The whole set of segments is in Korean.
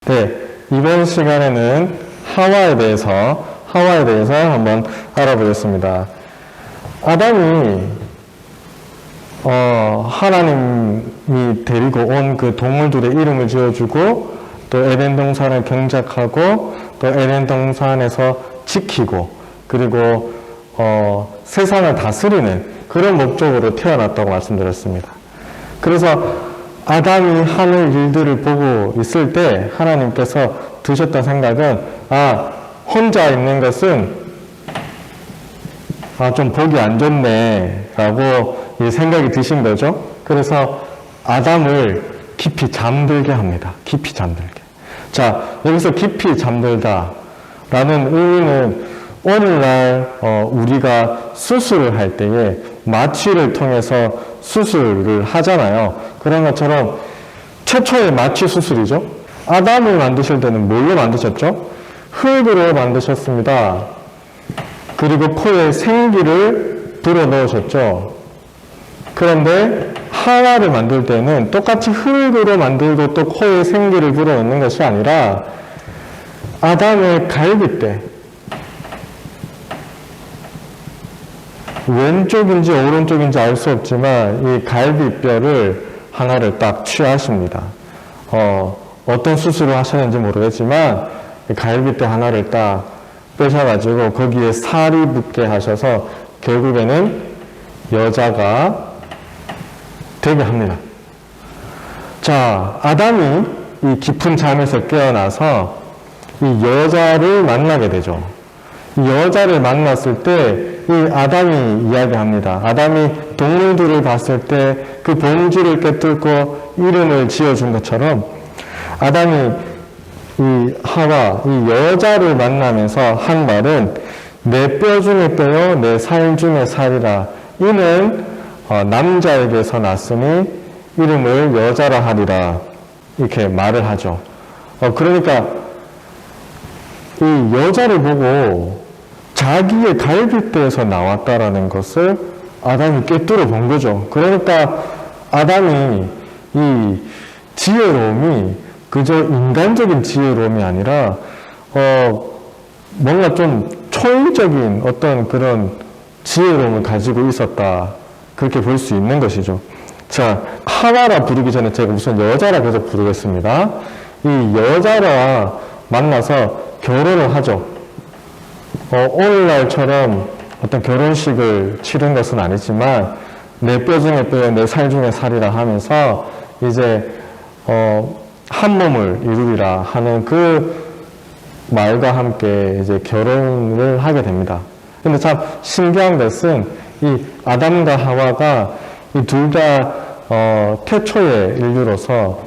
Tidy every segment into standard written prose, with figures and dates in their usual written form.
네, 이번 시간에는 하와에 대해서 한번 알아보겠습니다. 아담이 하나님이 데리고 온 그 동물들의 이름을 지어주고 또 에덴 동산을 경작하고 또 에덴 동산에서 지키고 그리고 세상을 다스리는 그런 목적으로 태어났다고 말씀드렸습니다. 그래서 아담이 하는 일들을 보고 있을 때 하나님께서 드셨던 생각은 혼자 있는 것은 좀 보기 안 좋네 라고 생각이 드신 거죠. 그래서 아담을 깊이 잠들게 합니다. 깊이 잠들게. 자, 여기서 깊이 잠들다 라는 의미는 오늘날 우리가 수술을 할 때에 마취를 통해서 수술을 하잖아요. 그런 것처럼 최초의 마취 수술이죠. 아담을 만드실 때는 뭘로 만드셨죠? 흙으로 만드셨습니다. 그리고 코에 생기를 불어 넣으셨죠. 그런데 하와를 만들 때는 똑같이 흙으로 만들고 또 코에 생기를 불어 넣는 것이 아니라 아담의 갈비뼈, 왼쪽인지 오른쪽인지 알 수 없지만 이 갈비뼈를 하나를 딱 취하십니다. 어떤 수술을 하셨는지 모르겠지만 이 갈비뼈 하나를 딱 빼셔가지고 거기에 살이 붙게 하셔서 결국에는 여자가 되게 합니다. 자, 아담이 이 깊은 잠에서 깨어나서 이 여자를 만나게 되죠. 이 여자를 만났을 때 이 아담이 이야기합니다. 아담이 동물들을 봤을 때 그 봉지를 꿰뚫고 이름을 지어준 것처럼 아담이 이 하와, 이 여자를 만나면서 한 말은 내 뼈 중에 뼈요, 내 살 중에 살이라. 이는 남자에게서 났으니 이름을 여자라 하리라. 이렇게 말을 하죠. 그러니까 이 여자를 보고 자기의 갈비뼈에서 나왔다라는 것을 아담이 꿰뚫어 본 거죠. 그러니까 아담이 이 지혜로움이 그저 인간적인 지혜로움이 아니라 뭔가 좀 초의적인 어떤 그런 지혜로움을 가지고 있었다. 그렇게 볼 수 있는 것이죠. 자, 하와라 부르기 전에 제가 무슨 여자라 계속 부르겠습니다. 이 여자라 만나서 결혼을 하죠. 오늘날처럼 어떤 결혼식을 치른 것은 아니지만 내 뼈 중에 뼈, 내 살 중에 살이라 하면서 이제 한 몸을 이루리라 하는 그 말과 함께 이제 결혼을 하게 됩니다. 근데 참 신기한 것은 이 아담과 하와가 이 둘 다 태초의 인류로서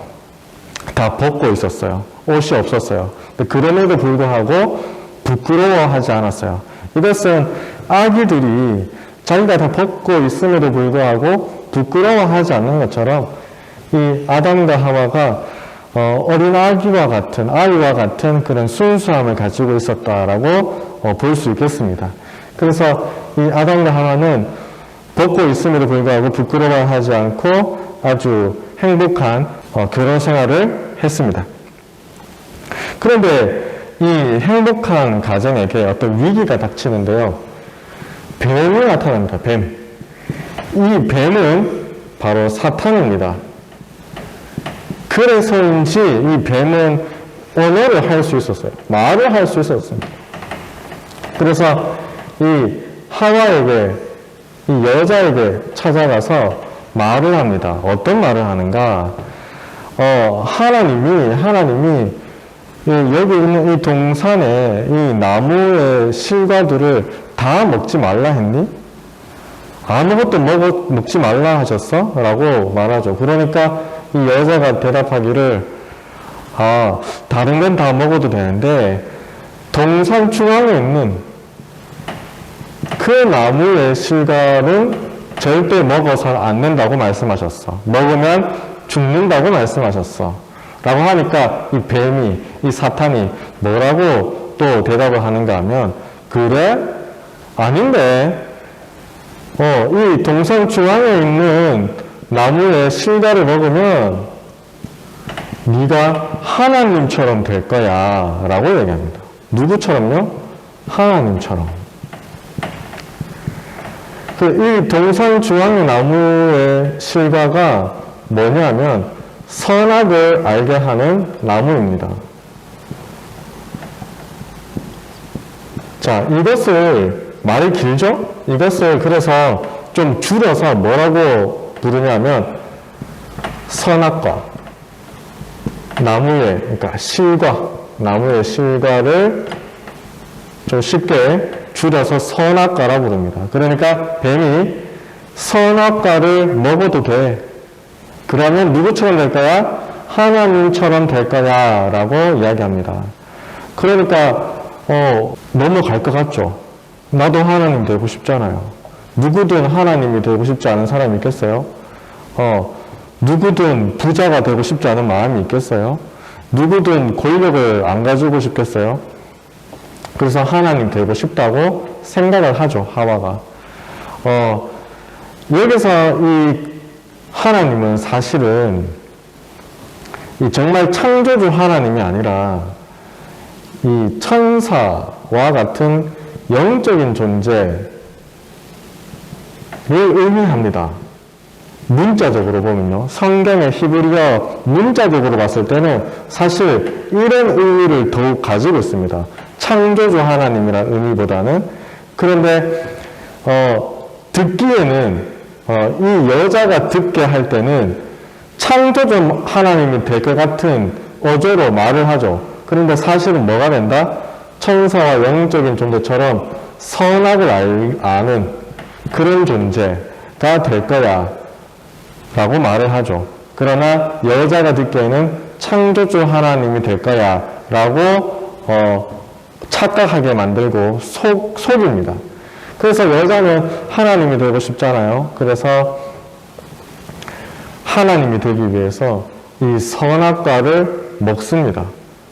다 벗고 있었어요. 옷이 없었어요. 그럼에도 불구하고 부끄러워하지 않았어요. 이것은 아기들이 자기가 다 벗고 있음에도 불구하고 부끄러워하지 않는 것처럼 이 아담과 하와가 어린 아이와 같은 그런 순수함을 가지고 있었다라고 볼 수 있겠습니다. 그래서 이 아담과 하와는 벗고 있음에도 불구하고 부끄러워하지 않고 아주 행복한 결혼 생활을 했습니다. 그런데 이 행복한 가정에게 어떤 위기가 닥치는데요. 뱀이 나타납니다. 뱀. 이 뱀은 바로 사탄입니다. 그래서인지 이 뱀은 언어를 할 수 있었어요. 말을 할 수 있었습니다. 그래서 이 하와에게, 이 여자에게 찾아가서 말을 합니다. 어떤 말을 하는가? 하나님이 여기 있는 이 동산에 이 나무의 실과들을 다 먹지 말라 했니? 아무것도 먹지 말라 하셨어? 라고 말하죠. 그러니까 이 여자가 대답하기를 다른 건 다 먹어도 되는데 동산 중앙에 있는 그 나무의 실과는 절대 먹어서 안 된다고 말씀하셨어. 먹으면 죽는다고 말씀하셨어. 라고 하니까 이 뱀이, 이 사탄이 뭐라고 또 대답을 하는가 하면, 그래? 아닌데, 이 동산 중앙에 있는 나무의 실과를 먹으면 네가 하나님처럼 될 거야 라고 얘기합니다. 누구처럼요? 하나님처럼. 이 동산 중앙의 나무의 실과가 뭐냐면 선악을 알게 하는 나무입니다. 자, 이것을 말이 길죠? 이것을 그래서 좀 줄여서 뭐라고 부르냐면 선악과 나무의 그러니까 실과 나무의 실과를 좀 쉽게 줄여서 선악과라 부릅니다. 그러니까 뱀이 선악과를 먹어도 돼. 그러면 누구처럼 될 거야? 하나님처럼 될 거야 라고 이야기합니다. 그러니까 넘어갈 것 같죠? 나도 하나님 되고 싶잖아요. 누구든 하나님이 되고 싶지 않은 사람이 있겠어요? 누구든 부자가 되고 싶지 않은 마음이 있겠어요? 누구든 권력을 안 가지고 싶겠어요? 그래서 하나님 되고 싶다고 생각을 하죠, 하와가. 여기서 이 하나님은 사실은 이 정말 창조주 하나님이 아니라 이 천사와 같은 영적인 존재를 의미합니다. 문자적으로 보면요. 성경의 히브리어 문자적으로 봤을 때는 사실 이런 의미를 더욱 가지고 있습니다. 창조주 하나님이라는 의미보다는. 그런데 듣기에는 이 여자가 듣게 할 때는 창조주 하나님이 될 것 같은 어조로 말을 하죠. 그런데 사실은 뭐가 된다? 천사와 영적인 존재처럼 선악을 아는 그런 존재가 될 거야 라고 말을 하죠. 그러나 여자가 듣기에는 창조주 하나님이 될 거야 라고 착각하게 만들고 속입니다. 그래서 여자는 하나님이 되고 싶잖아요. 그래서 하나님이 되기 위해서 이 선악과를 먹습니다.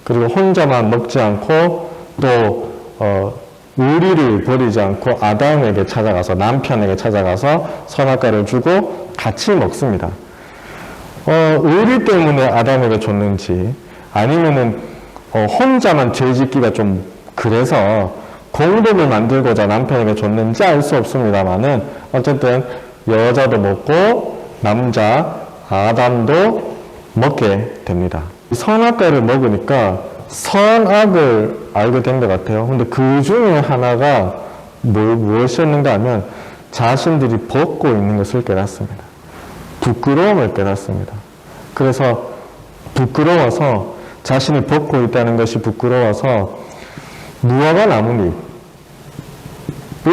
그리고 혼자만 먹지 않고 또 의리를 버리지 않고 아담에게 찾아가서 남편에게 찾아가서 선악과를 주고 같이 먹습니다. 의리 때문에 아담에게 줬는지 아니면은 혼자만 죄짓기가 좀 그래서 공동을 만들고자 남편에게 줬는지 알 수 없습니다만은 어쨌든 여자도 먹고 남자 아담도 먹게 됩니다. 선악과를 먹으니까 선악을 알게 된 것 같아요. 근데 그 중에 하나가 무엇이었는가 하면 자신들이 벗고 있는 것을 깨닫습니다. 부끄러움을 깨닫습니다. 그래서 부끄러워서 자신이 벗고 있다는 것이 부끄러워서 무화과 나뭇잎을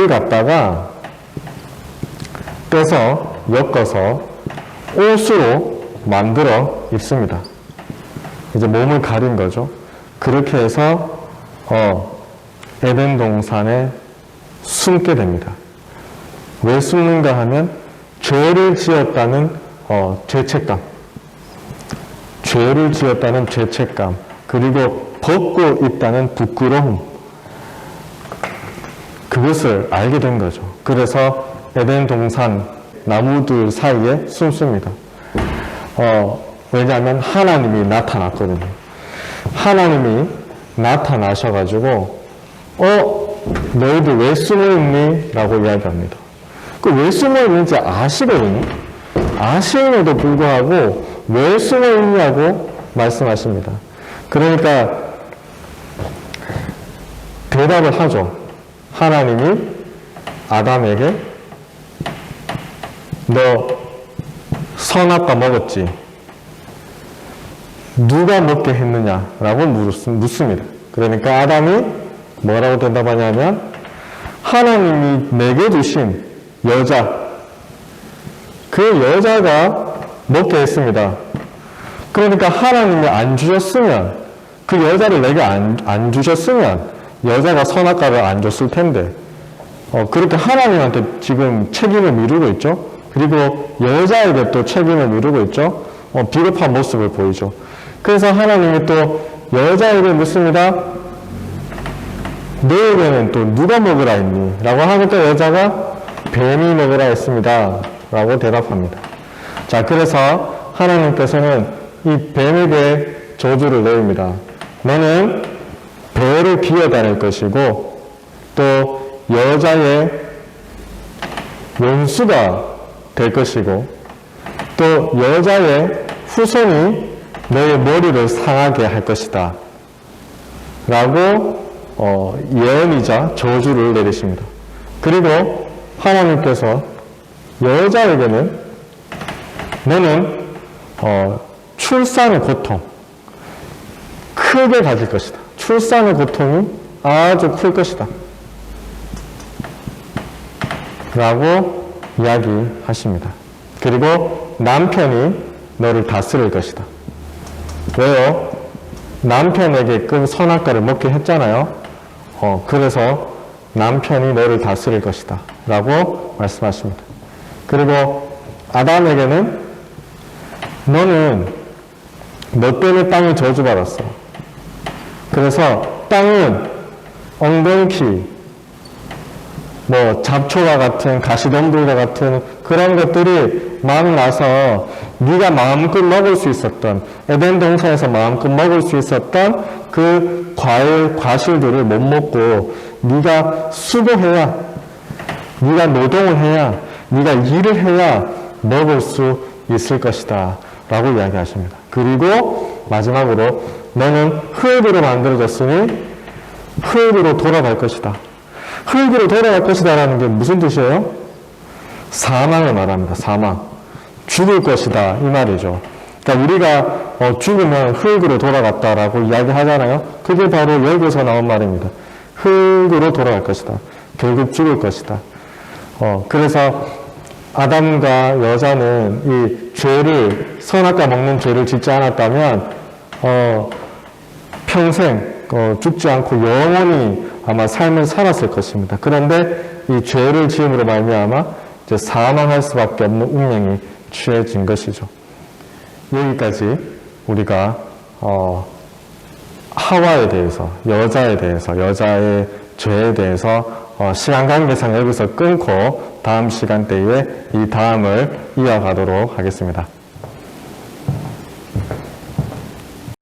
갖다가 떼서 엮어서 옷으로 만들어 입습니다. 이제 몸을 가린 거죠. 그렇게 해서 에덴 동산에 숨게 됩니다. 왜 숨는가 하면 죄를 지었다는 죄책감, 죄를 지었다는 죄책감, 그리고 벗고 있다는 부끄러움, 그것을 알게 된 거죠. 그래서 에덴 동산 나무들 사이에 숨습니다. 왜냐하면 하나님이 나타났거든요. 하나님이 나타나셔가지고 너희들 왜 숨어있니? 라고 이야기합니다. 그 왜 숨어있는지 아시거든요. 아시는데도 불구하고 왜 숨어있냐고 말씀하십니다. 그러니까 대답을 하죠. 하나님이 아담에게 너 선악과 먹었지? 누가 먹게 했느냐라고 묻습니다. 그러니까 아담이 뭐라고 대답하냐면 하나님이 내게 주신 여자, 그 여자가 먹게 했습니다. 그러니까 하나님이 안 주셨으면, 그 여자를 내게 안 주셨으면 여자가 선악과를 안 줬을 텐데 그렇게 하나님한테 지금 책임을 미루고 있죠. 그리고 여자에게 또 책임을 미루고 있죠. 비겁한 모습을 보이죠. 그래서 하나님이 또 여자에게 묻습니다. 너에게는 또 누가 먹으라 했니? 라고 하니까 여자가 뱀이 먹으라 했습니다. 라고 대답합니다. 자, 그래서 하나님께서는 이 뱀에게 저주를 내립니다. 너는 배를 기어다닐 것이고 또 여자의 원수가 될 것이고 또 여자의 후손이 너의 머리를 상하게 할 것이다 라고 예언이자 저주를 내리십니다. 그리고 하나님께서 여자에게는 너는 출산의 고통 크게 가질 것이다. 출산의 고통이 아주 클 것이다 라고 이야기하십니다. 그리고 남편이 너를 다스릴 것이다. 왜요? 남편에게끔 선악과를 먹게 했잖아요. 그래서 남편이 너를 다스릴 것이다 라고 말씀하십니다. 그리고 아담에게는 너는 너 때문에 땅이 저주받았어. 그래서 땅은 엉겅퀴, 잡초와 같은 가시덤불과 같은 그런 것들이 막 나서 네가 마음껏 먹을 수 있었던 에덴 동산에서 마음껏 먹을 수 있었던 그 과실들을 못 먹고 네가 수고해야, 네가 노동을 해야, 네가 일을 해야 먹을 수 있을 것이다 라고 이야기하십니다. 그리고 마지막으로 너는 흙으로 만들어졌으니 흙으로 돌아갈 것이다. 흙으로 돌아갈 것이다 라는 게 무슨 뜻이에요? 사망을 말합니다. 사망. 죽을 것이다 이 말이죠. 그러니까 우리가 죽으면 흙으로 돌아갔다라고 이야기하잖아요. 그게 바로 여기서 나온 말입니다. 흙으로 돌아갈 것이다. 결국 죽을 것이다. 그래서 아담과 여자는 이 죄를, 선악과 먹는 죄를 짓지 않았다면 평생 죽지 않고 영원히 아마 삶을 살았을 것입니다. 그런데 이 죄를 지음으로 말미암아 이제 사망할 수밖에 없는 운명이 취해진 것이죠. 여기까지 우리가 하와에 대해서, 여자에 대해서, 여자의 죄에 대해서 시간 관계상 여기서 끊고 다음 시간대에 이 다음을 이어가도록 하겠습니다.